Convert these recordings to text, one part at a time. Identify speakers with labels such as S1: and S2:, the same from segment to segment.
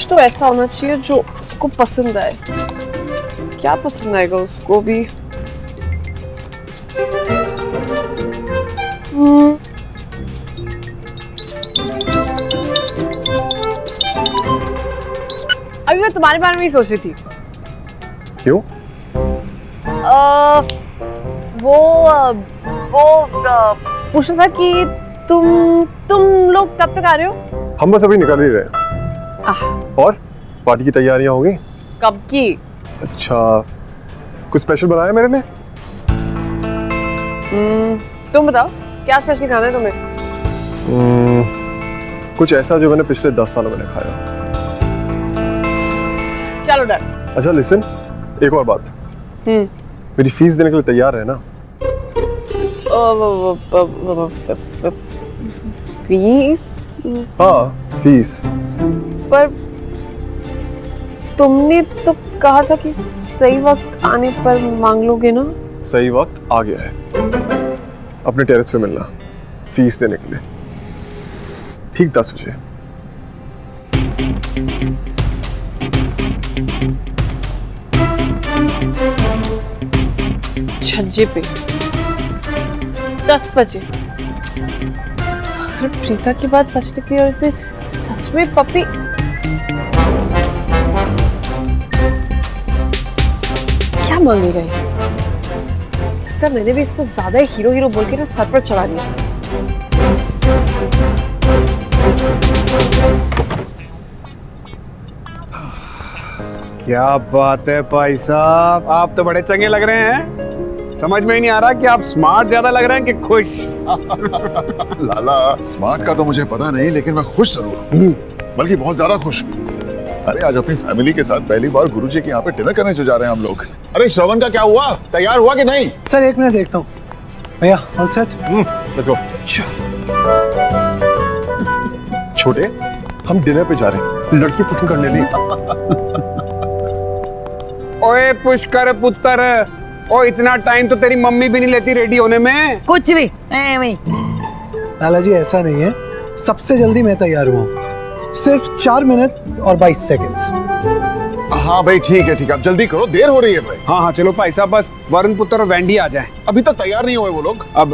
S1: कुछ तो ऐसा होना चाहिए जो उसको पसंद आए। क्या पसंद आएगा उसको भी? अभी मैं तुम्हारे बारे में ही सोच रही थी।
S2: क्यों?
S1: वो पूछना था कि तुम लोग कब तक आ रहे हो?
S2: हम बस अभी निकल ही रहे। और पार्टी की तैयारियां हो गई?
S1: कब की?
S2: अच्छा, कुछ स्पेशल बनाया मेरे लिए?
S1: तुम बताओ क्या स्पेशल खाना है तुम्हें?
S2: कुछ ऐसा जो मैंने पिछले 10 सालों में नहीं खाया।
S1: चलो डन।
S2: अच्छा लिसन, एक और बात। मेरी फीस देने के लिए तैयार है ना?
S1: फीस?
S2: हाँ, फीस।
S1: पर तुमने तो कहा था कि सही वक्त आने पर मांग लोगे ना?
S2: सही वक्त आ गया है। अपने टेरेस पे मिलना फीस देने के लिए, ठीक 10 बजे।
S1: छज्जे पे 10 बजे। अगर प्रीता की बात सच निकली और इसने सच में पपी, क्या मांगेगा ये? तब मैंने भी इसको ज्यादा हीरो बोल के ना सर पर चढ़ा दिया।
S3: क्या बात है भाई साहब, आप तो बड़े चंगे लग रहे हैं। समझ में ही नहीं आ रहा कि आप स्मार्ट ज्यादा लग रहे हैं कि खुश।
S4: लाला, स्मार्ट का तो मुझे पता नहीं, लेकिन मैं खुश जरूर हूँ, बल्कि बहुत ज्यादा खुश हूँ। अरे आज अपनी फैमिली के साथ पहली बार गुरुजी के यहाँ पे डिनर करने जा रहे हैं हम लोग। अरे श्रवण का क्या हुआ, तैयार हुआ कि नहीं?
S5: सर एक मिनट देखता हूँ। भैया ऑल सेट?
S2: Let's go. छोटे, हम डिनर पे जा रहे हैं, लड़की पसंद करने लिए।
S3: ओए पुष्कर पुत्र, ओ इतना टाइम तो तेरी मम्मी भी नहीं लेती रेडी होने में।
S6: कुछ भी नहीं।
S5: लाला जी ऐसा नहीं है, सबसे जल्दी मैं तैयार हुआ, सिर्फ 4 मिनट और 22 सेकंड्स।
S4: हाँ भाई ठीक है, अब जल्दी करो, देर हो रही है भाई।
S3: हाँ चलो भाई साहब, बस वरुण पुत्र और वेंडी आ जाएं।
S4: अभी तक तैयार नहीं हुए वो लोग।
S3: अब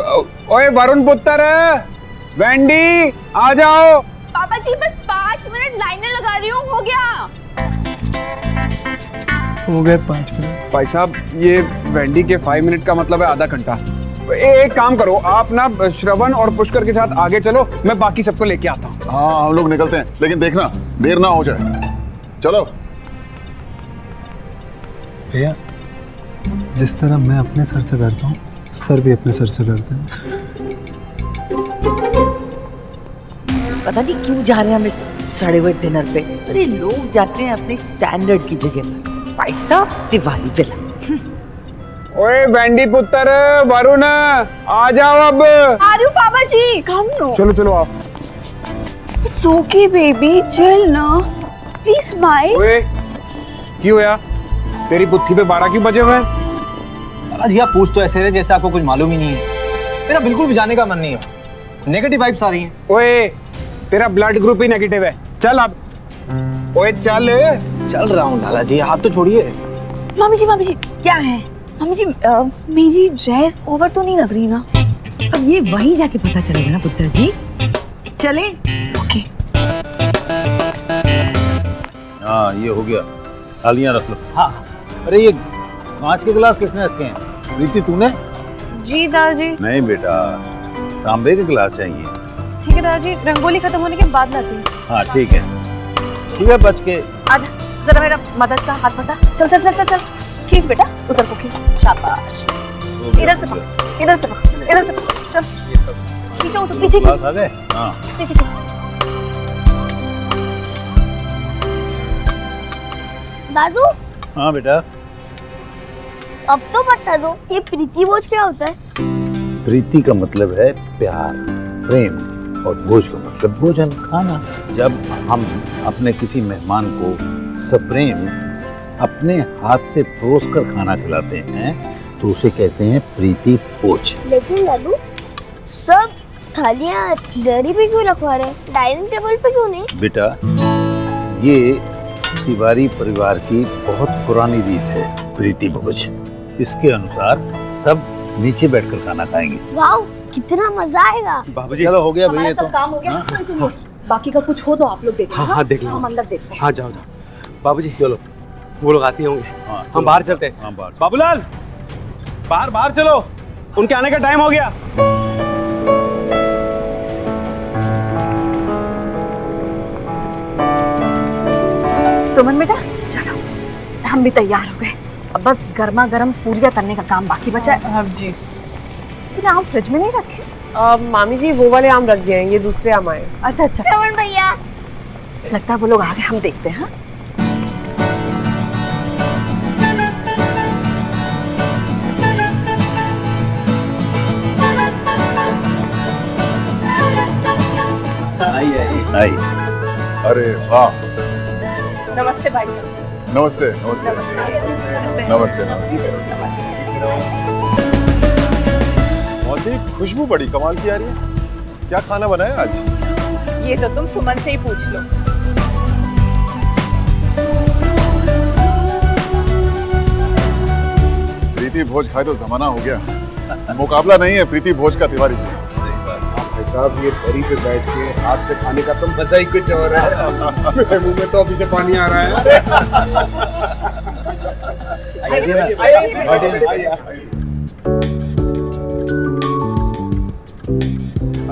S3: ओए वरुण पुत्र, वेंडी आ जाओ।
S7: पापा जी बस 5 मिनट लाइनें लगा रही हूँ, हो गया।
S5: हो गए 5 मिनट।
S3: भाई साहब ये वेंडी के 5 मिनट का मतलब है आधा घंटा। एक काम करो, आप ना श्रवण और पुष्कर के साथ आगे चलो, मैं बाकी सबको लेके आता हूँ।
S4: हाँ हम लोग निकलते हैं, लेकिन देखना देर ना हो जाए। चलो।
S5: भैया जिस तरह मैं अपने सर से डरता हूँ, सर भी अपने सर से डरते हैं।
S6: पता नहीं क्यों जा रहे हैं हम इस सड़े हुए डिनर पे। अरे लोग जाते हैं अपने स्टैंडर्ड की जगह, भाई साहब दिवाली विला।
S3: ओए वेंडी पुत्र, वरुण आ जाओ अब।
S7: आ रही हूँ पापा जी, कम नो।
S3: चलो आओ।
S7: इट्स ओके बेबी, चिल ना, प्लीज स्माइल।
S3: ओए क्यों होया, तेरी बुद्धि पे 12 क्यों बजे हुए हैं?
S8: आज आप पूछ तो ऐसे रहे जैसे आपको कुछ मालूम ही नहीं है। मेरा बिल्कुल भी जाने का मन नहीं है, नेगेटिव वाइब्स आ रही हैं।
S3: ओए तेरा ब्लड ग्रुप ही नेगेटिव है, चल अब। ओए चल
S8: रहा हूँ लाला जी, हाथ तो छोड़िए।
S7: मामी जी क्या है? मामी जी मेरी ड्रेस ओवर तो नहीं लग रही ना?
S6: अब ये वहीं जाके पता चलेगा ना पुत्र जी। चले?
S7: ओके।
S9: हाँ ये हो गया, थालियां रख लो।
S8: हाँ।
S9: अरे ये कांच के गिलास किसने रखे हैं? प्रीति तूने?
S1: जी दादाजी।
S9: नहीं बेटा, तांबे के गिलास चाहिए।
S1: ठीक है दादाजी, रंगोली खत्म होने के बाद लाती हूँ।
S9: हाँ ठीक है बच के।
S7: आजा जरा मेरा मदद का हाथ बता। चल खींच बेटा, उधर को खींच, शाबाश। इधर से चल खींचो, तो पीछे
S9: गिलास आ गए। हाँ
S7: पीछे। दादू।
S9: हाँ बेटा।
S7: अब तो बता दो, ये प्रीति भोज क्या होता है?
S9: प्रीति का मतलब है प्यार, प्रेम, और भोज का मतलब भोजन, खाना। जब हम अपने किसी मेहमान को सप्रेम अपने हाथ से परोस कर खाना खिलाते हैं तो उसे कहते हैं प्रीति भोज।
S7: लेकिन दादू सब थालियाँ डैडी पे क्यों रखवा रहे हैं, डाइनिंग टेबल पे क्यों नहीं?
S9: बेटा ये तिवारी परिवार की बहुत पुरानी रीत है प्रीति भोज। इसके अनुसार सब नीचे बैठकर खाना खाएंगे।
S10: वाओ, कितना मजा आएगा।
S8: बाबूजी
S9: चलो हो गया भैया,
S7: हमारा
S9: तो
S7: सब काम हो गया। सुनिए, बाकी का कुछ हो तो आप लोग देख लेना।
S8: हाँ, देख लेंगे।
S7: हम अंदर देखते हैं।
S8: हाँ जाओ जाओ बाबूजी, चलो वो लोग आते होंगे।
S9: हाँ,
S8: हम बाहर चलते हैं।
S9: हाँ, बाहर।
S8: बाबूलाल, बाहर बाहर चलो, उनके आने का टाइम हो गया।
S7: सुमन बेटा, चलो हम भी तैयार हो गए। अब बस गर्मा गर्म पूरियां तलने का काम बाकी बचा है।
S1: हाँ जी।
S7: फिर आम फ्रिज में नहीं रखे?
S1: मामी जी वो वाले आम रख दिए हैं, ये दूसरे आम आए।
S7: अच्छा अच्छा,
S10: श्रवण भैया,
S7: लगता है वो लोग आ गए, हम देखते हैं। हाँ?
S9: आई।
S4: अरे वाह,
S7: नमस्ते भाई साहब।
S4: नमस्ते नमस्ते नमस्ते नमस्ते।
S2: मौसी, खुशबू बड़ी कमाल की आ रही है। क्या खाना बनाया आज?
S7: ये तो तुम सुमन से ही पूछ लो।
S4: प्रीति भोज खाए तो जमाना हो गया। मुकाबला नहीं है प्रीति भोज का तिवारी जी।
S3: साहब ये दरी पे बैठ के हाथ से खाने का तो मजा ही कुछ और है। मेरे मुंह में तो अभी से पानी आ रहा है।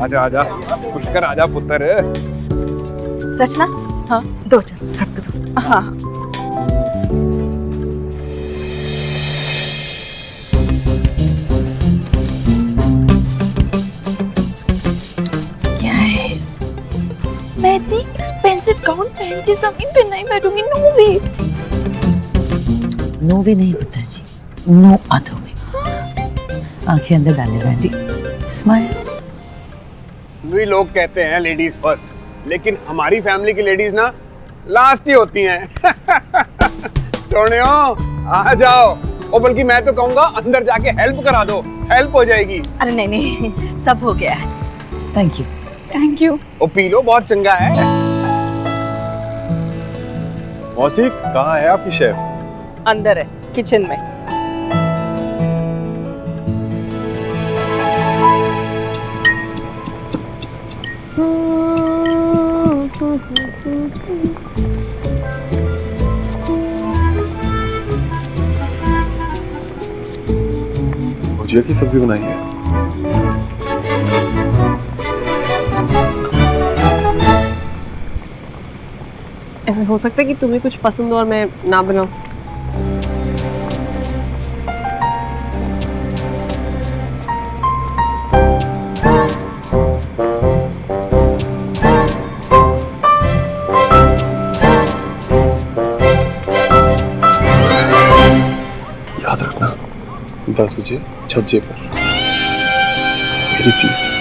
S3: आजा आजा, खुश कर आजा पुत्र।
S7: रचना, हाँ दो, चल सबको दो। हाँ
S10: क्या है? मैं इतनी एक्सपेंसिव गाउन पहन के जमीन पे नहीं बैठूंगी। नो वे।
S6: नो वे नहीं पिताजी, नो अदर वे। आंखें अंदर डाले बैठी, स्माइल।
S3: भी लोग कहते हैं लेडीज फर्स्ट, लेकिन हमारी फैमिली की लेडीज ना लास्ट ही होती हैं। सोनियो आ जाओ, और बल्कि मैं तो कहूँगा अंदर जाके हेल्प करा दो, हेल्प हो जाएगी।
S7: अरे नहीं नहीं, सब हो गया है।
S6: Thank you.
S7: Thank you.
S3: वो पी लो, बहुत चंगा है।
S2: मौसी, कहाँ है आपकी शेफ?
S7: अंदर है, किचन में।
S2: भुजिया की सब्जी बनाई है।
S1: ऐसा हो सकता है कि तुम्हें कुछ पसंद हो और मैं ना बनाऊं।
S2: याद रखना, 10 बजे छज्जे पर मेरी फीस।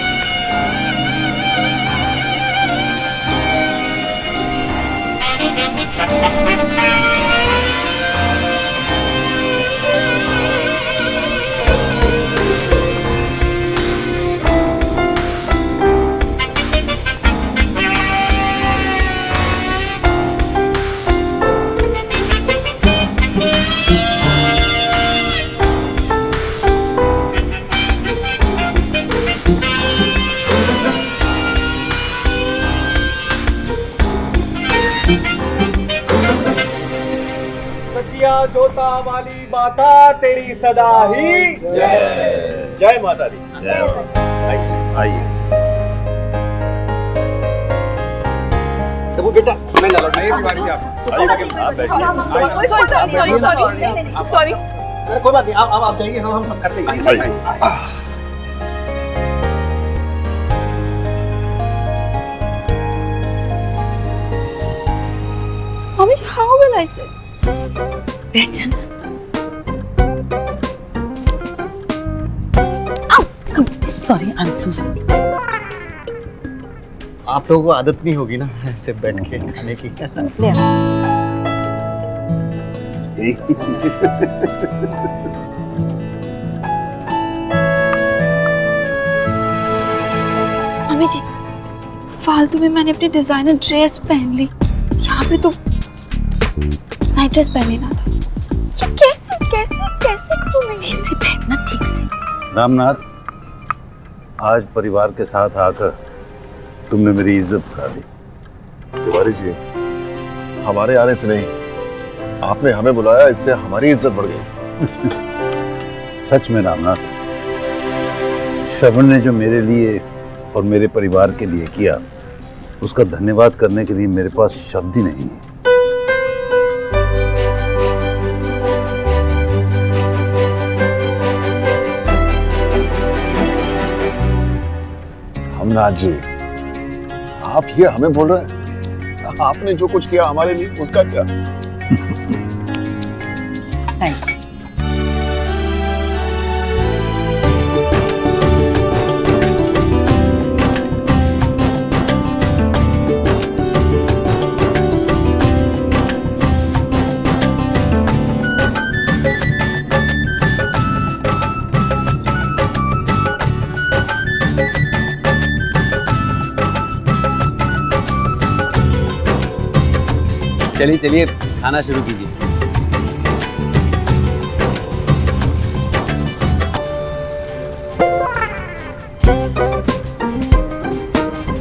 S8: जोता वाली माता तेरी सदा ही जय। जय माता दी।
S9: आइए।
S8: तबू बेटा, मैं लगा नहीं तिवारी आप।
S7: सॉरी।
S8: अरे कोई बात नहीं, आप जाइए, हम सब करते हैं।
S10: Mommy, how will I say?
S6: पहचाना? Sorry, I am so sorry.
S8: आप लोगों को आदत नहीं होगी ना ऐसे बैठ के खाने की।
S7: ले आ।
S10: मम्मी जी, फालतू में मैंने अपनी डिजाइनर ड्रेस पहन ली। यहाँ पे तो नाइट ड्रेस पहने ना था। ये कैसे कैसे कैसे करूं मैं? ऐसे बैठना ठीक से।
S9: रामनाथ, आज परिवार के साथ आकर तुमने मेरी इज्जत करा दी।
S2: तिवारी जी, हमारे आने से नहीं, आपने हमें बुलाया, इससे हमारी इज्जत बढ़ गई।
S9: सच में रामनाथ, श्रवण ने जो मेरे लिए और मेरे परिवार के लिए किया, उसका धन्यवाद करने के लिए मेरे पास शब्द ही नहीं है।
S2: हमनाथ जी, आप ये हमें बोल रहे हैं? आपने जो कुछ किया हमारे लिए, उसका क्या?
S6: Thank you.
S8: चलिए चलिए, खाना शुरू कीजिए।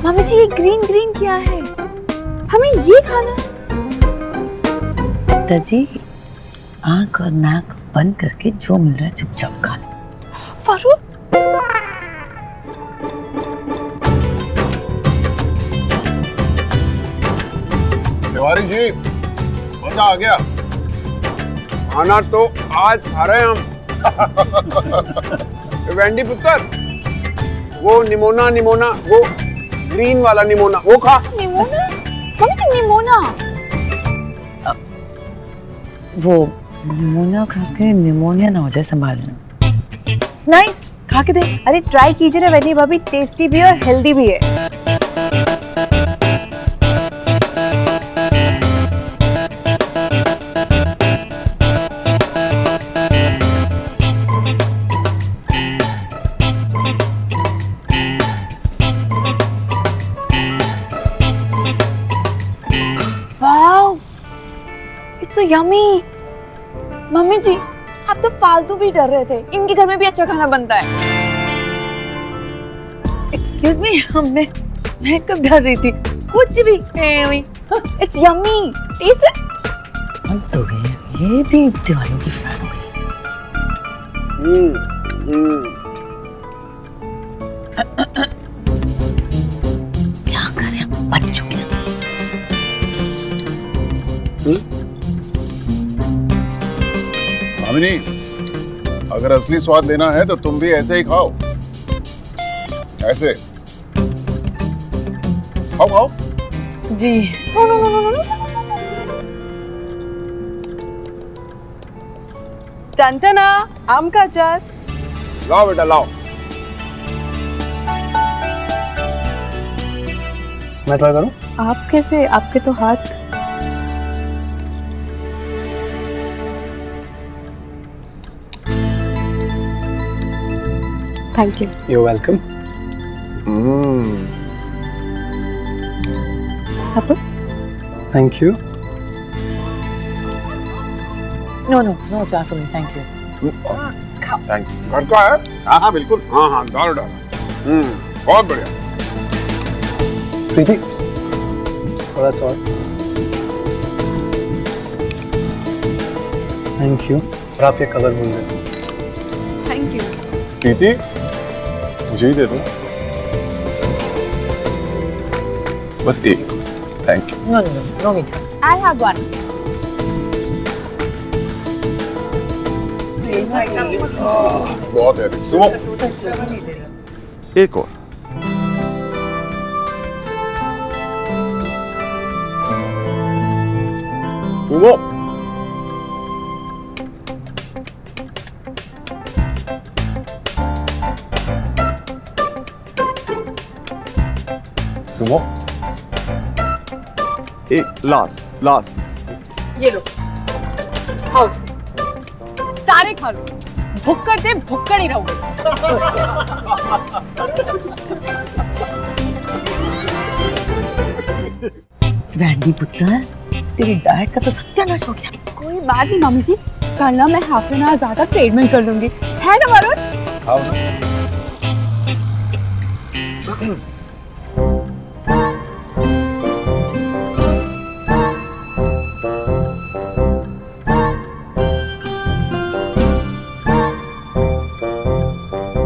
S10: मम्मी जी ये ग्रीन ग्रीन क्या है? हमें ये खाना है।
S6: पिताजी, आंख और नाक बंद करके जो मिल रहा है चुपचाप खा लो।
S10: फारूक,
S2: तिवारी जी, मजा आ गया।
S3: खाना तो आज खा रहे हैं हम। वेंडी पुत्र, वो निमोना निमोना, वो ग्रीन वाला निमोना, वो खा।
S10: निमोना? मम्मी जी निमोना?
S6: वो निमोनिया खा के निमोनिया ना हो जाए, संभाल लेना।
S7: नाइस, खा के दे। अरे ट्राई कीजिए ना वेंडी भाभी, टेस्टी भी है और हेल्दी भी है।
S10: Wow, it's so yummy. Mummy ji, आप तो फालतू भी डर रहे थे, इनके घर में भी अच्छा खाना बनता है।
S6: एक्सक्यूज मी, मैं कब डर रही थी? कुछ भी।
S10: It's yummy, taste it.
S6: हद हो गई है, ये भी दिवालियों की फैन हो गई। क्या करें अब, बच्चों के
S4: भामिनी, अगर असली स्वाद लेना है तो तुम भी ऐसे ही खाओ, ऐसे खाओ खाओ।
S6: जी।
S10: No no no no no.
S7: टनटना, आम का अचार।
S3: लाओ बेटा लाओ।
S5: मैं ट्राई करूं?
S10: आप कैसे? आपके तो हाथ। Thank you.
S5: You're welcome. Thank you.
S6: No अचार for me, thank you.
S3: Thank you. घर का है? हाँ हाँ बिल्कुल। हाँ हाँ, डालो डालो। बहुत बढ़िया।
S5: प्रीति, थोड़ा सा और। Thank you. और आप ये कवर भूल गए।
S10: Thank you.
S2: प्रीति, मुझे ही दे दो बस एक। Thank you.
S6: No मीठा।
S7: I'll have one.
S2: बहुत है। सुनो, एक और। सुनो, सुनो, एक लास्ट।
S7: ये लो, खाओ इसे। सारे खा लो, भुक्कड़ थे, भुक्कड़ ही रहोगे।
S6: वैंडी पुत्र, तेरी डाइट का तो सत्यानाश हो गया।
S10: कोई बात नहीं मम्मी जी, कल ना मैं हाफ एन आवर ज्यादा ट्रेडमिल कर लूंगी, है ना वरुण?
S9: खाओ ना।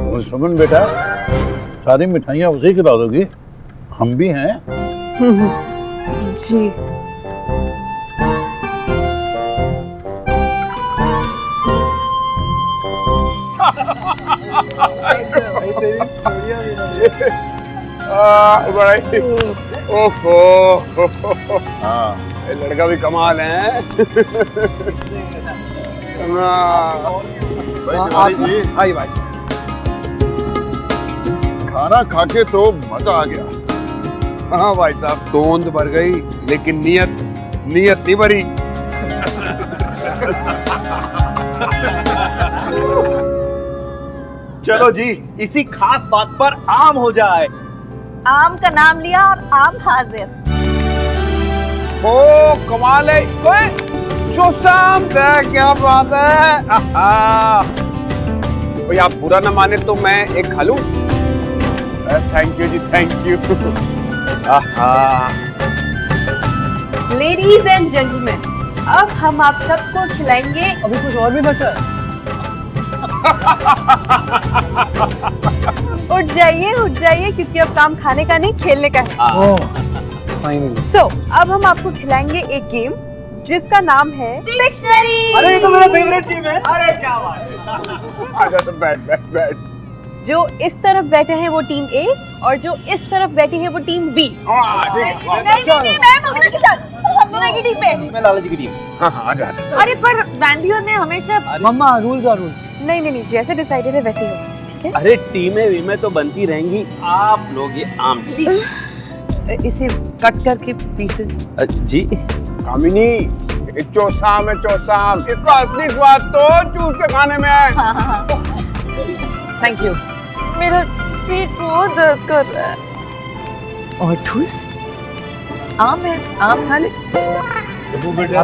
S9: और सुमन बेटा, सारी मिठाइयाँ उसे खिला दोगी? हम भी हैं।
S1: जी
S3: भाई ओफो
S4: हाँ
S3: ये लड़का भी कमाल है।
S4: भाई तिवारी जी,
S3: भाई भाई
S4: खाना खा के तो मजा आ गया।
S3: हाँ भाई साहब, तोंद भर गई लेकिन नियत नहीं भरी।
S8: चलो जी, इसी खास बात पर आम हो जाए।
S7: आम का नाम लिया और आम हाजिर।
S3: ओ कमाल है, ओए चौसाम है, क्या बात है। भाई आप बुरा ना माने तो मैं एक खा लूं? थैंक यू जी, thank you.
S7: Ladies and gentleman, अब हम आप सबको खिलाएंगे।
S1: अभी कुछ और भी बचा है।
S7: उठ जाइए क्योंकि अब काम खाने का नहीं खेलने का है।
S1: फाइनली।
S7: सो अब हम आपको खिलाएंगे एक गेम जिसका नाम है डिक्शनरी।
S8: अरे ये तो मेरा फेवरेट टीम है। अरे क्या बात है।
S3: आजा तो बैठ।
S7: जो इस तरफ बैठे हैं वो टीम ए और जो इस तरफ बैठी है वो टीम बी। नहीं, मैं मम्मी के साथ, हम दोनों की टीम में।
S8: मैं लाला जी की टीम।
S3: हाँ आजा।
S7: अरे पर वैंडियर ने हमेशा
S1: मम्मा रूल्स आर रूल्स।
S7: नहीं, जैसे डिसाइडेड है वैसे ही होगा, ठीक है?
S8: अरे टीमें तो बनती रहेंगी, आप लोग ये आम
S6: इसे कट करके पीसेस।
S8: जी
S3: कामिनी, चौसाम है चौसाम, इसका असली स्वाद तो चूस के खाने में है।
S6: Thank you.
S7: मेरा पेट बहुत दर्द कर रहा है।
S6: और ठूस आम है, आम खा ले।
S9: वो बेटा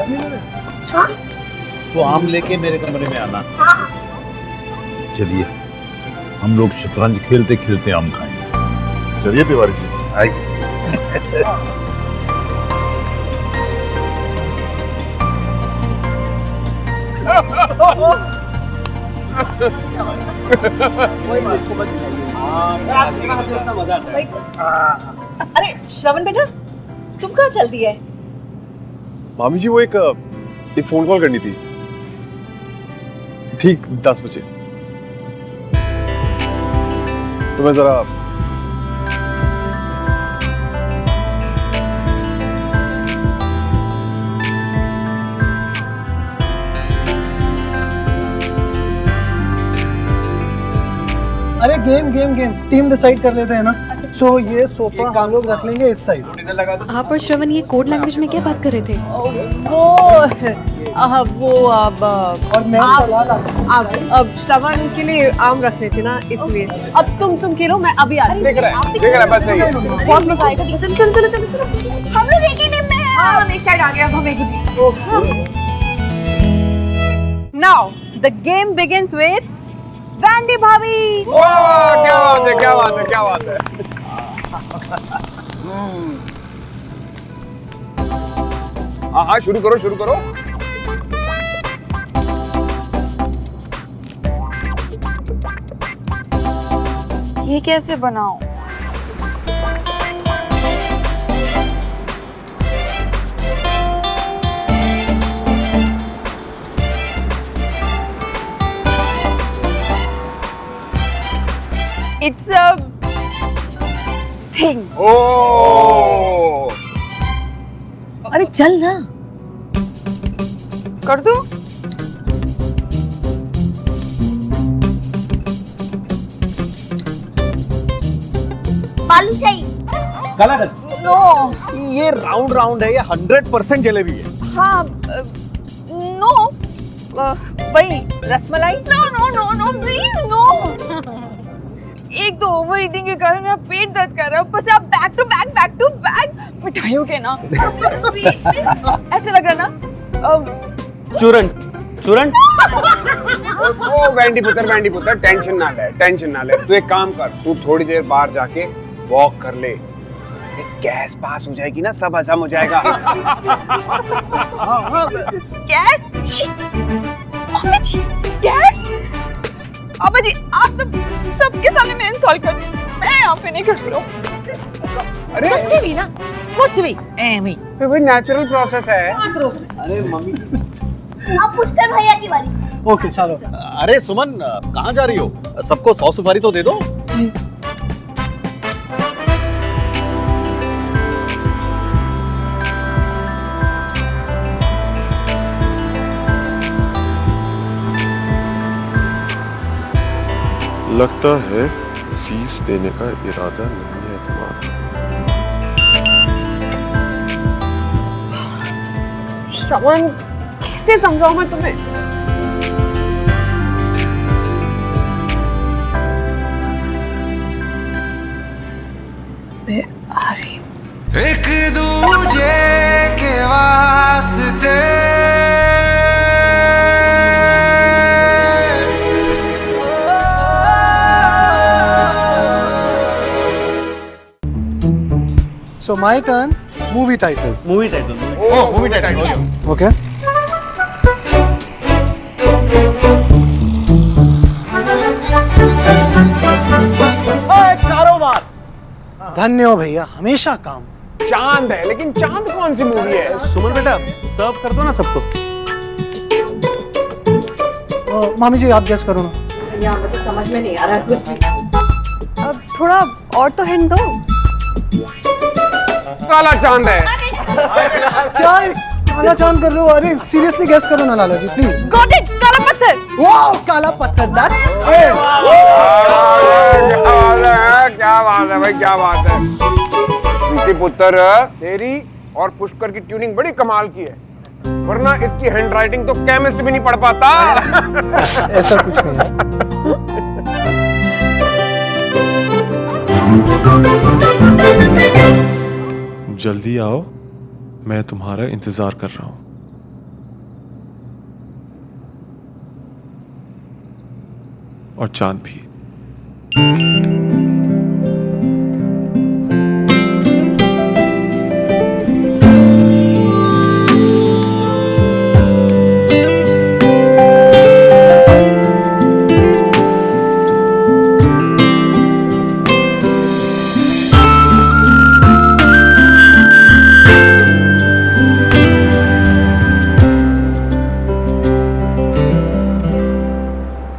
S9: तो आम लेके मेरे कमरे में आना। चलिए हम लोग शतरंज खेलते खेलते आम खाएंगे।
S4: चलिए तिवारी जी,
S9: आइए।
S8: मजा आता है।
S7: अरे श्रवण बेटा, तुम कहाँ चल दिए?
S2: मामी जी वो एक फोन कॉल करनी थी, ठीक 10 बजे। तो मैं जरा
S5: अरे गेम टीम डिसाइड कर लेते हैं ना। सो ये सोफा हम लोग रख लेंगे इस साइड।
S10: आप और श्रवण ये कोड लैंग्वेज में क्या बात कर रहे थे?
S1: वो अब
S5: और मैं सलाद
S1: अब श्रवण के लिए आम रख रहे थे ना, इसलिए। अब तुम खेलो, मैं अभी आती हूँ।
S3: देख रहा है बस सही है।
S7: बहुत मजा आएगा। चल। हम लोग एक ही टीम में हैं। हाँ, हम एक साइड आ गए, अब हम एक ही team. Now the game begins with Wendy भाभी।
S3: क्या बात है। हाँ शुरू करो।
S10: ये कैसे बनाओ?
S7: It's a thing.
S3: ओ
S6: अरे चल ना।
S7: कर दूं? बालू चाहिए?
S8: नो, ये राउंड है, ये 100% जलेबी है।
S7: हाँ, नो, वही रसमलाई। No, please no.
S10: एक तो ओवर ईटिंग के कारण मेरा पेट दर्द कर रहा है, ऊपर से आप बैक टू बैक मिठाइयों ना ऐसे लग रहा ना
S8: चूरन चूरन।
S3: ओ वैंडी पुत्र टेंशन ना ले। तू एक काम कर, तू थोड़ी देर बाहर जाके वॉक कर ले, गैस पास हो जाएगी ना, सब हजम हो जाएगा।
S10: गैस? मम्मी जी गैस? पापा जी आप तो सबके सामने मेरे इंसल्ट कर रहे हैं, मैं यहाँ पे नहीं कर रहा हूँ।
S3: अरे
S6: कुछ भी ना, कुछ भी एमी
S3: तो वही नेचुरल प्रोसेस है।
S8: अरे मम्मी
S7: अब पुष्कर भैया की बारी।
S5: ओके चलो।
S11: अरे सुमन कहाँ जा रही हो? सबको 100 सुपारी तो दे दो।
S2: लगता है फीस देने का इरादा नहीं है तुम्हारा।
S1: श्रवण, कैसे समझाऊं मैं तुम्हें? मैं आ रही हूँ।
S12: एक दूजे के वास्ते
S5: So my turn. Movie title.
S8: Movie title.
S3: Oh movie title.
S5: Okay.
S8: कारोबार।
S5: धन्य हो भैया, हमेशा काम।
S3: चांद है, लेकिन चांद कौन सी मूवी है?
S8: सुमन बेटा सर्व कर दो ना सबको।
S5: मामी जी आप गेस करो ना।
S7: यहाँ पे तो समझ में नहीं आ रहा कुछ भी। अब थोड़ा और तो हिंट दो।
S3: काला चांद है।
S5: क्या काला चांद कर रहे हो? अरे सीरियसली गेस करो ना लाला जी प्लीज।
S10: गॉट इट, काला पत्थर।
S5: वाओ, काला पत्थर, दैट्स इट।
S3: क्या बात है भाई, क्या बात है। इनकी पुत्र तेरी और पुष्कर की ट्यूनिंग बड़ी कमाल की है, वरना इसकी हैंडराइटिंग तो केमिस्ट भी नहीं पढ़ पाता।
S5: ऐसा कुछ नहीं है।
S2: जल्दी आओ, मैं तुम्हारा इंतजार कर रहा हूं। और चांद भी।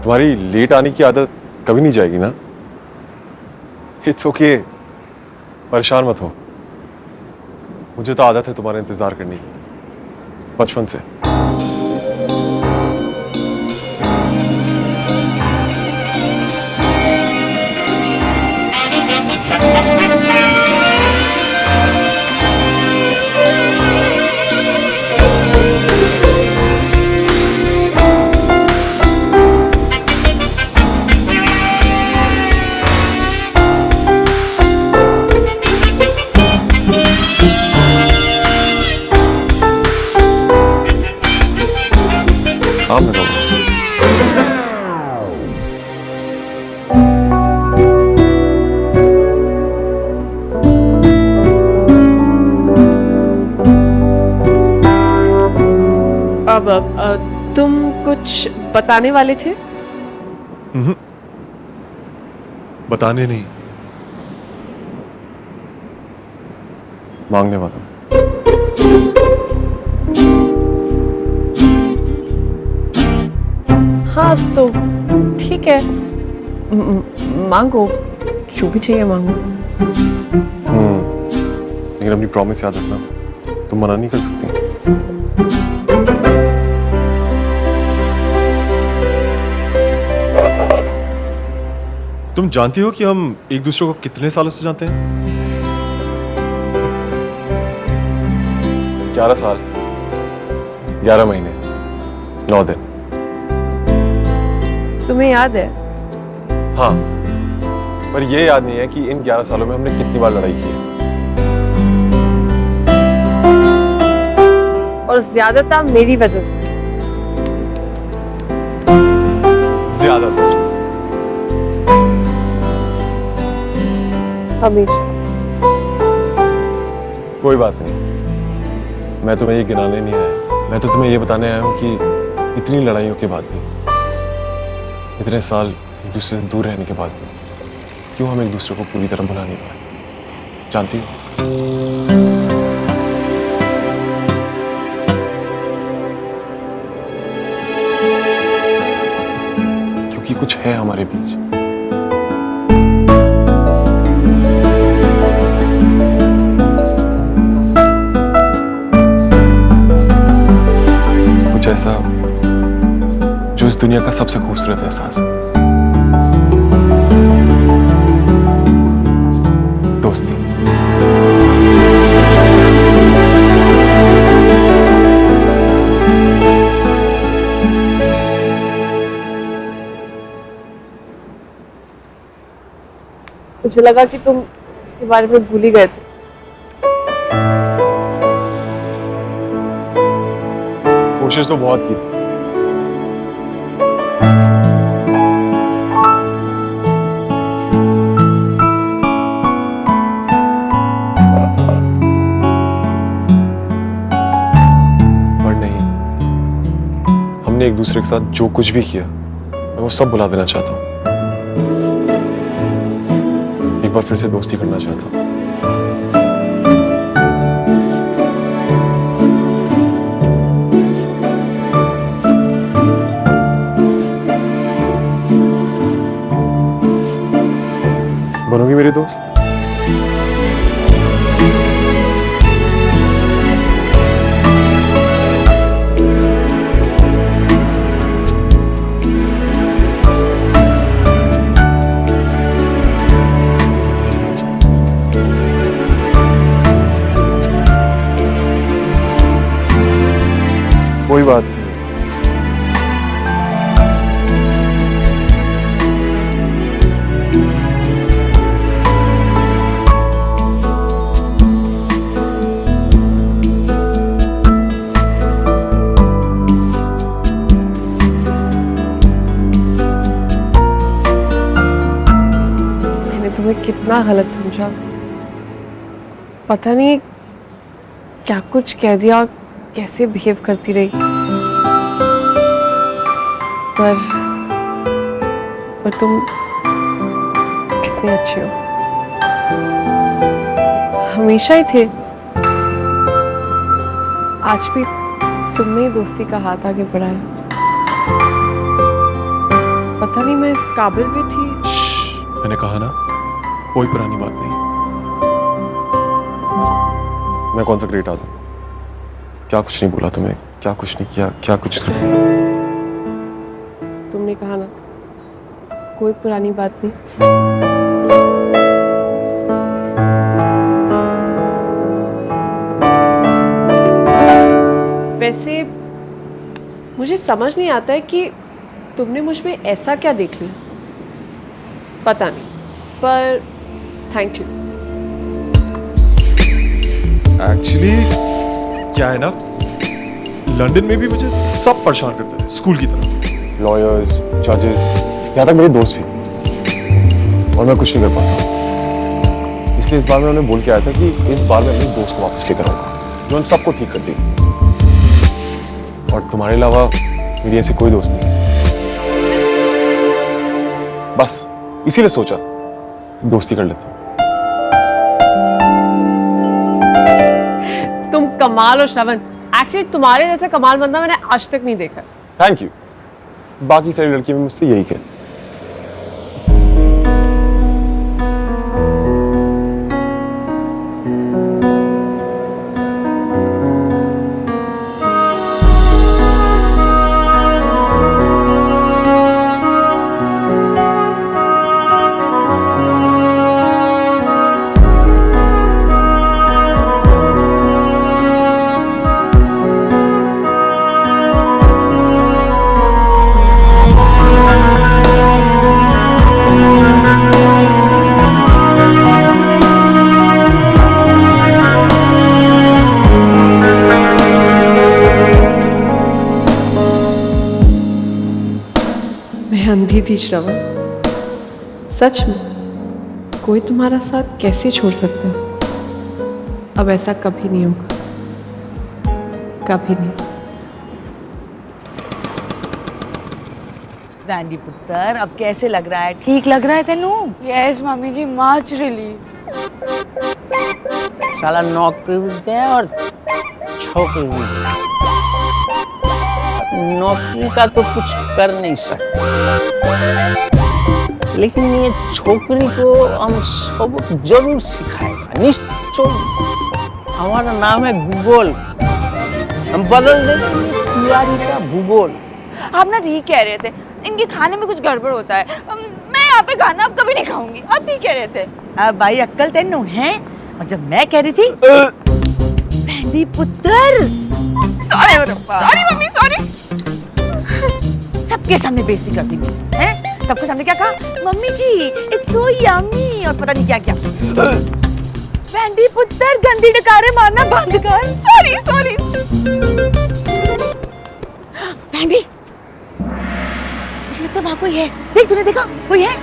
S2: तुम्हारी लेट आने की आदत कभी नहीं जाएगी ना? इट्स ओके, परेशान मत हो। मुझे तो आदत है तुम्हारा इंतजार करने की, बचपन से। काम लगाओ।
S1: अब तुम कुछ बताने वाले थे?
S2: बताने नहीं, मांगने वाला।
S1: हाँ तो ठीक है, मांगो, जो भी चाहिए मांगो।
S2: लेकिन अपनी प्रॉमिस याद रखना, तुम मना नहीं कर सकती। तुम जानती हो कि हम एक दूसरे को कितने सालों से जानते हैं? 11 साल, 11 महीने, 9 दिन।
S1: तुम्हें याद है?
S2: हाँ, पर ये याद नहीं है कि इन 11 सालों में हमने कितनी बार लड़ाई की है।
S1: और ज्यादातर मेरी वजह से।
S2: ज्यादातर।
S1: हमेशा।
S2: कोई बात नहीं, मैं तुम्हें ये गिनाने नहीं आया, मैं तो तुम्हें ये बताने आया हूं कि इतनी लड़ाइयों के बाद भी, इतने साल एक दूसरे से दूर रहने के बाद भी, क्यों हम एक दूसरे को पूरी तरह भुला नहीं पाए, जानती हो? क्योंकि कुछ है हमारे बीच। कुछ ऐसा जो इस दुनिया का सबसे खूबसूरत एहसास है। दोस्ती।
S1: मुझे लगा कि तुम इसके बारे में भूल ही गए थे।
S2: कोशिश तो बहुत की थी। पर नहीं, हमने एक दूसरे के साथ जो कुछ भी किया, मैं वो सब भुला देना चाहता हूँ। एक बार फिर से दोस्ती करना चाहता हूँ। बनोगी मेरी दोस्त? कोई बात नहीं।
S1: तुम्हें कितना गलत समझा, पता नहीं क्या कुछ कह दिया, कैसे बिहेव करती रही। पर तुम कितने अच्छे हो, हमेशा ही थे। आज भी तुमने ही दोस्ती का हाथ आगे बढ़ाया। पता नहीं मैं इस काबिल भी थी।
S2: मैंने कहा ना, कोई पुरानी बात नहीं। मैं कौन सा ग्रेट आदमी, क्या कुछ नहीं बोला तुम्हें, क्या कुछ नहीं किया, क्या कुछ नहीं।
S1: तुमने कहा ना, कोई पुरानी बात नहीं। वैसे मुझे समझ नहीं आता है कि तुमने मुझ में ऐसा क्या देख लिया, पता नहीं, पर थैंक यू।
S2: एक्चुअली क्या है ना, लंदन में भी मुझे सब परेशान करते हैं, स्कूल की तरह। लॉयर्स, जजेस, यहाँ तक मेरे दोस्त भी, और मैं कुछ नहीं कर पाता। इसलिए इस बार मैं उन्हें बोल के आया था कि इस बार मैं अपने दोस्त को वापस लेकर आऊंगा, जो उन सबको ठीक कर देगी। और तुम्हारे अलावा मेरी ऐसी कोई दोस्त नहीं, बस इसीलिए सोचा दोस्ती कर लेता हूं।
S1: तुम कमाल हो श्रवण, एक्चुअली तुम्हारे जैसे कमाल बंदा मैंने आज तक नहीं देखा।
S2: Thank you. बाकी सारी लड़कियां भी मुझसे यही कहती।
S1: मैं अंधी थी श्रवण, सच में। कोई तुम्हारा साथ कैसे छोड़ सकता है? अब ऐसा कभी नहीं होगा, कभी नहीं।
S6: वैंडी पुत्र, अब कैसे लग रहा है? ठीक लग रहा है तेनू?
S10: यस मम्मी जी, मच रिलीफ।
S13: साला नौकरी भी दे और छोकरी भी दे। नौकरी का तो कुछ कर नहीं सकते, लेकिन ये छोकरी को हम सबक जरूर सिखाएगा, निश्चय। हमारा नाम है भूगोल, हम बदल देंगे तिवारी का भूगोल।
S10: आप ना ठीक कह रहे थे, इनके खाने में कुछ गड़बड़ होता है। मैं यहाँ पे खाना अब कभी नहीं खाऊंगी। आप ठीक कह रहे थे।
S6: अब भाई अक्कल तेनू है? और जब मैं कह रही थी वैंडी पुत्र,
S10: सॉरी मम्मी, सॉरी।
S6: सबके सामने बेइज्जती कर दी हैं? सबके सामने क्या कहा? मम्मी जी इट्स सो यम्मी और पता नहीं क्या क्या। वैंडी पुत्र, गंदी डकारे मारना बंद कर।
S10: Sorry sorry.
S6: वैंडी, मुझे लगता है वहाँ कोई है। देख, तूने देखा कोई है?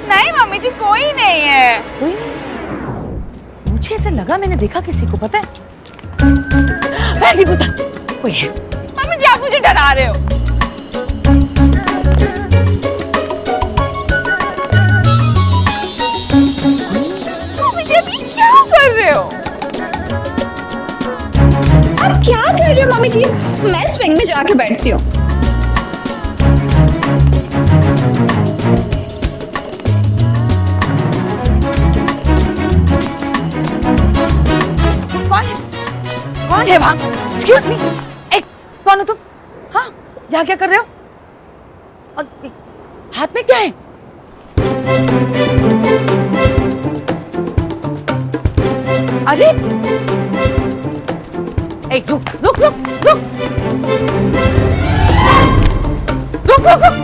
S10: नहीं मम्मी जी, कोई नहीं है।
S6: कोई नहीं? मुझे ऐसा लगा मैंने देखा किसी को, पता है? वैंडी पुत्र, कोई है।
S10: मम्मी जी, आप मुझे डरा रहे हो। क्या कर रहे हो?
S7: आप क्या कर रहे हो मम्मी जी? मैं स्विंग में जाके बैठती हूँ।
S6: कौन है वहाँ? Excuse me, कौन हो तुम? हाँ, यहाँ क्या कर रहे हो? और हाथ में क्या है? अरे एक रुक रुक रुक रुक रुक रुक रुक।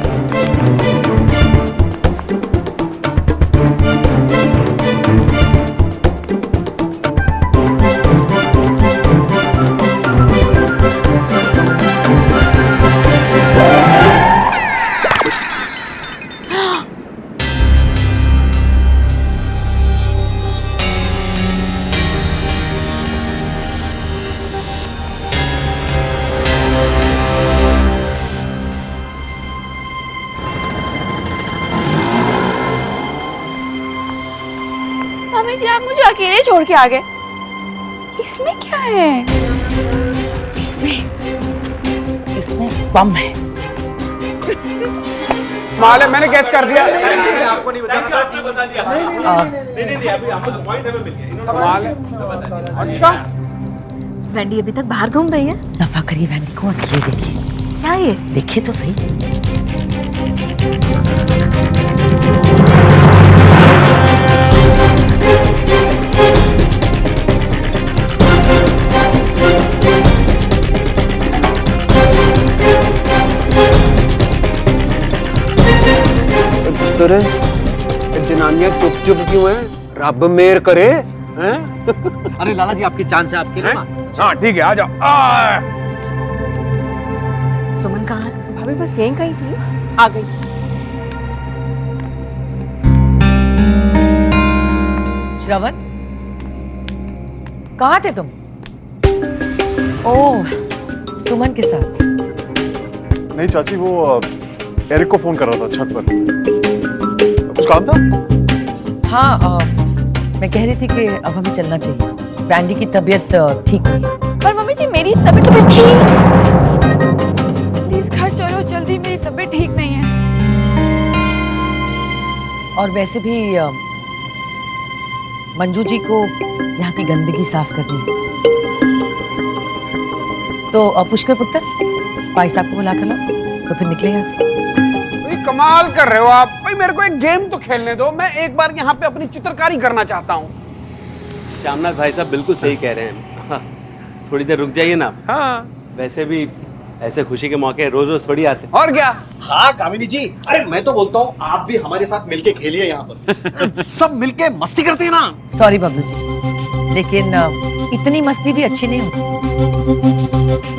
S10: मम्मी जी, आप मुझे अकेले छोड़ के आ गए। इसमें क्या है?
S6: इसमें बम है।
S3: माल है, मैंने गैस कर दिया।
S11: आपको नहीं बता दिया। नहीं, अभी हमको पॉइंट हमें मिल गया।
S3: माल है। अच्छा,
S7: वैंडी अभी तक बाहर घूम रही है।
S6: दफा करिए वैंडी को। और ये देखिए,
S7: क्या ये?
S6: देखिए तो सही।
S3: जनानियां चुप चुप क्यों है? रब मेहर करे हैं?
S8: अरे लाला जी, आपकी चांस है, आपकी ना।
S3: हाँ ठीक है, आ जाओ।
S7: सुमन कहाँ है?
S10: भाभी बस यहीं कहीं थी, आ गई।
S6: श्रवण, कहाँ थे तुम? ओह, सुमन के साथ।
S2: नहीं चाची, वो एरिक को फोन कर रहा था छत पर। कुछ काम था?
S6: हाँ, मैं कह रही थी कि अब हमें चलना चाहिए। वैंडी की तबीयत ठीक हुई है।
S10: पर मम्मी जी, मेरी तबीयत तो ठीक। प्लीज घर चलो जल्दी, मेरी तबीयत ठीक नहीं है।
S6: और वैसे भी मंजू जी को यहाँ की गंदगी साफ करनी है। तो पुष्कर पुत्र, भाई साहब को बुला कर लो, तो फिर निकले यहाँ से।
S3: कमाल कर रहे हो आप भाई, मेरे को एक गेम तो खेलने दो। मैं एक बार यहाँ पे अपनी चित्रकारी करना चाहता हूँ।
S11: श्यामनाथ भाई साहब बिल्कुल सही कह रहे हैं। हाँ, थोड़ी देर रुक जाइए ना।
S3: हाँ,
S11: वैसे भी ऐसे खुशी के मौके रोज रोज थोड़ी आते।
S3: और क्या?
S14: हाँ कामिनी जी, अरे मैं तो बोलता हूँ आप भी हमारे साथ मिलके खेलिए यहाँ पर। सब मिलके मस्ती करते हैं ना।
S6: सॉरी बबलू जी, लेकिन इतनी मस्ती भी अच्छी नहीं होती,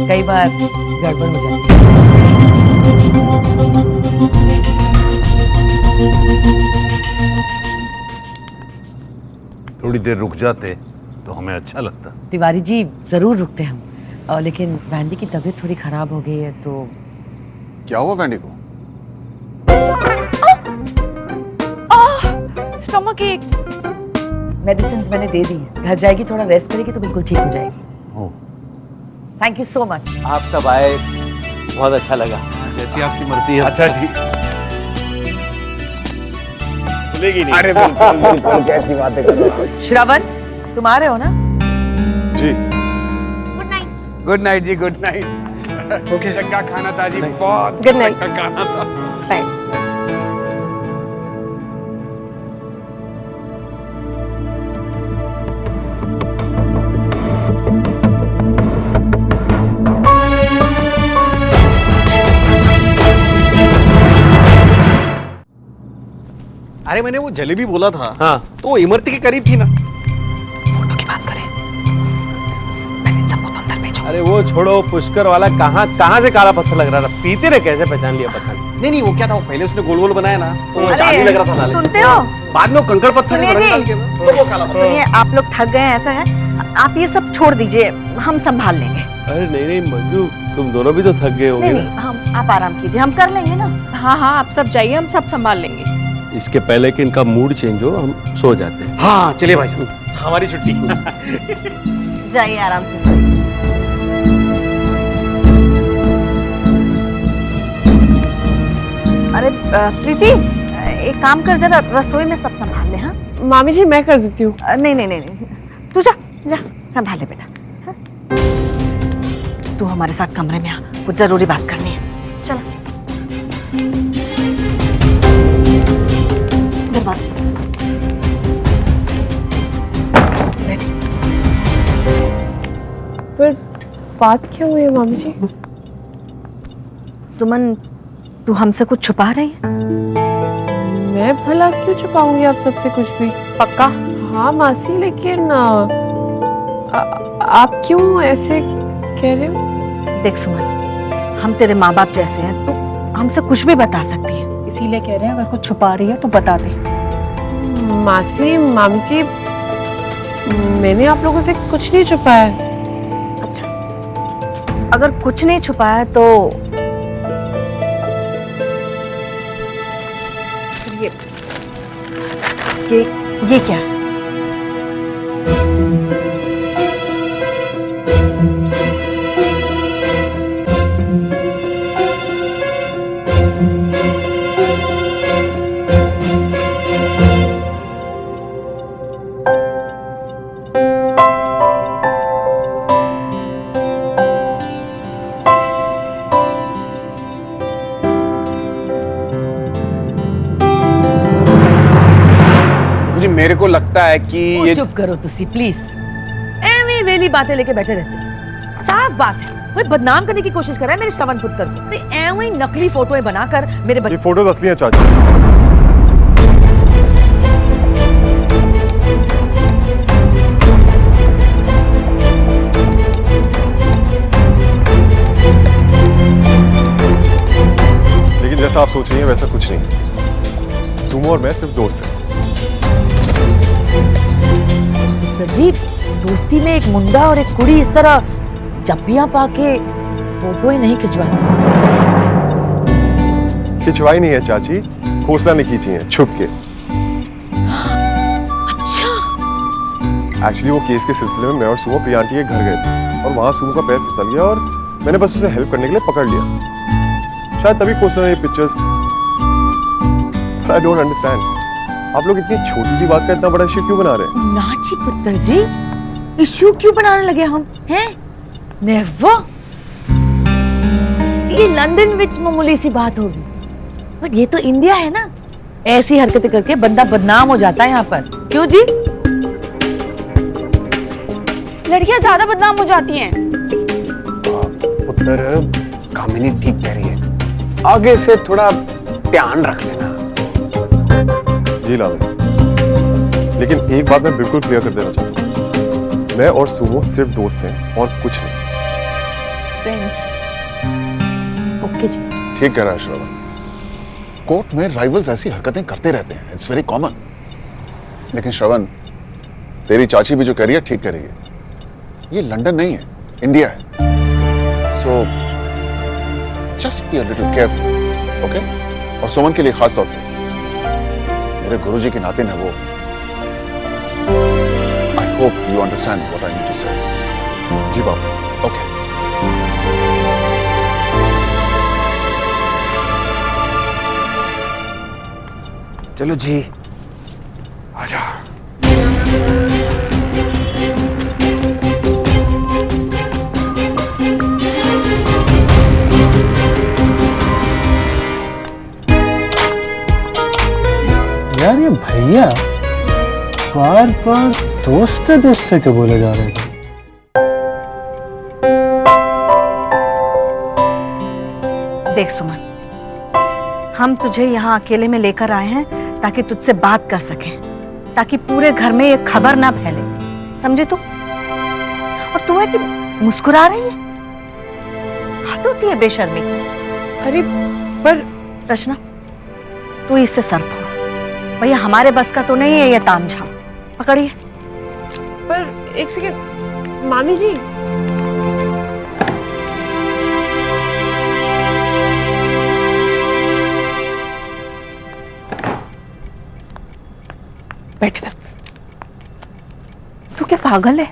S6: कई बार गड़बड़ हो जाती है।
S9: थोड़ी देर रुक जाते तो हमें अच्छा लगता।
S6: तिवारी जी जरूर रुकते हम, लेकिन वैंडी की तबीयत थोड़ी खराब हो गई है तो।
S4: क्या हुआ वैंडी को?
S6: स्टमक एक। मेडिसिन मैंने दे दी, घर जाएगी, थोड़ा रेस्ट करेगी तो बिल्कुल ठीक हो जाएगी। Thank you so much.
S13: आप सब आए, बहुत अच्छा लगा।
S14: जैसी आपकी मर्जी है।
S2: अच्छा जी।
S14: खुलेगी नहीं।
S3: अरे बिल्कुल बिल्कुल, कैसी बातें कर रहे हो।
S6: श्रवण, तुम आ रहे हो ना?
S2: जी।
S3: गुड नाइट जी, गुड नाइट। ओके, चंगा खाना था जी, बहुत
S1: Good night.
S3: अच्छा खाना था।
S6: बाय।
S14: अरे मैंने वो जलेबी बोला था।
S13: हाँ।
S14: तो वो इमरती के करीब थी ना।
S6: फोटो की बात करें, मैंने इन सबको तो अंदर भेजो।
S13: अरे वो छोड़ो, पुष्कर वाला कहाँ से काला पत्थर लग रहा था? पीते ने कैसे पहचान लिया पता नहीं।
S14: नहीं वो क्या था, वो पहले उसने गोल गोल बनाया ना, तो वो चांदी लग रहा था नाले।
S7: सुनते हो?
S14: बाद में वो कंकड़ पत्थर
S7: सुनिए
S14: में
S7: जी।
S14: डाल के ना, तो वो काला पत्थर।
S7: सुनिए, आप लोग थक गए हैं, ऐसा है, आप ये सब छोड़ दीजिए, हम संभाल लेंगे।
S13: अरे नहीं मंजू, तुम दोनों भी तो थक गए होगे
S7: नहीं,
S13: ना।
S7: हम आप आराम कीजिए, हम कर लेंगे ना।
S10: हाँ हाँ, आप सब जाइए, हम सब संभाल लेंगे।
S13: इसके पहले कि इनका मूड चेंज हो, हम सो जाते हैं।
S14: हाँ चलिए भाई साहब, हमारी छुट्टी।
S7: जाइए आराम से सोइए। अरे प्रीति, एक काम कर, जरा रसोई में सब संभाल ले। हाँ
S1: मामी जी, मैं कर देती हूँ।
S7: नहीं, तू जा संभाल ले बेटा। हाँ? तू हमारे साथ कमरे में आ, कुछ जरूरी बात करनी है। चल दरवाजा
S1: पर बात क्यों हुई है मामी जी?
S7: सुमन, तू हमसे कुछ छुपा रही है?
S1: मैं भला क्यों छुपाऊंगी आप सबसे कुछ भी?
S7: पक्का?
S1: हाँ मासी, लेकिन आप क्यों ऐसे कह रहे हो?
S7: देख सुमन, हम तेरे माँ बाप जैसे हैं, तू हमसे कुछ भी बता सकती है, इसीलिए कह रहे हैं अगर कुछ छुपा रही है तो बता दे।
S1: मासी, मामी जी, मैंने आप लोगों से कुछ नहीं छुपाया।
S7: अच्छा, अगर कुछ नहीं छुपाया तो ये क्या है?
S3: मेरे को लगता है कि ये
S6: चुप करो तुसी प्लीज, एवी वेली बातें लेके बैठे रहते। साफ बात है, कोई बदनाम करने की कोशिश कर रहा है मेरे श्रवण पुत्र को। एवी नकली फोटोएं बनाकर मेरे
S2: ये फोटो असली है चाची। लेकिन जैसा आप सोच रही हैं वैसा कुछ नहीं। सुमो और मैं सिर्फ दोस्त हैं।
S6: अजीब, दोस्ती में एक मुंडा और एक कुड़ी इस तरह जब्बियां पाके फोटो ही नहीं खिंचवाती।
S2: खिंचवाई नहीं है चाची, खोसला नहीं खींची है, छुप के।
S6: अच्छा।
S2: एक्चुअली वो केस के सिलसिले में मैं और सुमो प्रिया आंटी के घर गए थे और वहां सुमो का पैर फिसल गया और मैंने बस उसे हेल्प करने के लिए पकड़ लिया। शायद तभी खोसला ने ये पिक्चर्स। आई डोंट अंडरस्टैंड, आप लोग इतनी छोटी सी बात का इतना बड़ा इश्यू क्यों बना रहे हैं?
S6: नाची पुत्र जी, इश्यू क्यों बनाने लगे हम हैं? नेवर। ये लंदन विच मामूली सी बात होगी, बट ये तो इंडिया है ना। ऐसी हरकतें करके बंदा बदनाम हो जाता है यहाँ पर। क्यों जी?
S10: लड़कियां ज्यादा बदनाम हो जाती हैं।
S3: पुत्र, कामिनी ठीक कह रही है, आगे से थोड़ा ध्यान रख लेना।
S2: जी लाल, लेकिन एक बात मैं बिल्कुल क्लियर कर देना चाहता हूँ, मैं और सुमो सिर्फ दोस्त हैं और कुछ नहीं।
S6: फ्रेंड्स। ओके जी।
S4: ठीक कह रहा है श्रवण, कोर्ट में राइवल्स ऐसी हरकतें करते रहते हैं, इट्स वेरी कॉमन। लेकिन श्रवण, तेरी चाची भी जो कह रही है ठीक कर रही है। ये लंदन नहीं है, इंडिया है। So just be a little careful, okay? और सुमन के लिए खास तौर पे, मेरे गुरुजी के नाते ना वो, I hope you understand what I need to say.
S2: जी बाबा।
S4: ओके।
S14: चलो जी, आजा।
S5: यार ये भैया बार बार दोस्त है क्यों बोले जा रहे थे?
S7: देख सुमन, हम तुझे यहाँ अकेले में लेकर आए हैं ताकि तुझसे बात कर सकें, ताकि पूरे घर में ये खबर ना फैले, समझे तू? और तू है कि मुस्कुरा रही है, हद होती है बेशर्मी।
S1: अरे पर
S7: रचना, तू इससे सर फोड़। भैया हमारे बस का तो नहीं है ये तामझाम, पकड़िए।
S1: पर एक सेकंड मामी जी,
S7: बैठ इधर। तू क्या पागल है?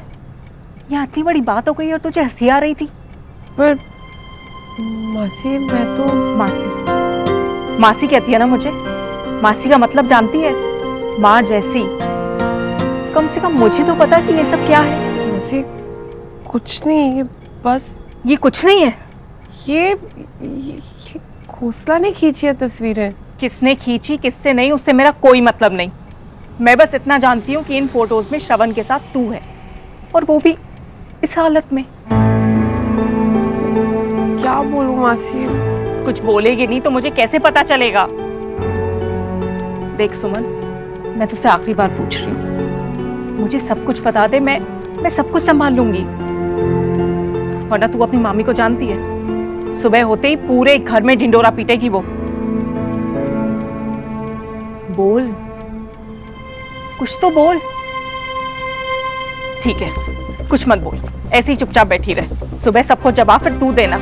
S7: यहाँ इतनी बड़ी बात हो गई और तुझे हंसी आ रही थी।
S1: पर मासी मैं तो
S7: मासी कहती है ना मुझे। मासी का मतलब जानती है? माँ जैसी। कम से कम मुझे तो पता कि ये सब क्या है।
S1: मासी कुछ नहीं, ये बस
S7: ये कुछ नहीं है।
S1: ये खोसला ने खींची है तस्वीरें।
S7: किसने खींची किससे नहीं उससे मेरा कोई मतलब नहीं। मैं बस इतना जानती हूँ कि इन फोटोज में श्रवण के साथ तू है, और वो भी इस हालत में।
S1: क्या बोलूं मासी?
S7: कुछ बोलेगी नहीं तो मुझे कैसे पता चलेगा? देख सुमन, मैं तुझसे आखिरी बार पूछ रही हूँ, मुझे सब कुछ बता दे, मैं सब कुछ संभाल लूंगी। वरना तू अपनी मामी को जानती है, सुबह होते ही पूरे घर में ढिंडोरा पीटेगी वो। बोल, कुछ तो बोल। ठीक है, कुछ मत बोल, ऐसे ही चुपचाप बैठी रह। सुबह सबको जवाब फिर तू देना।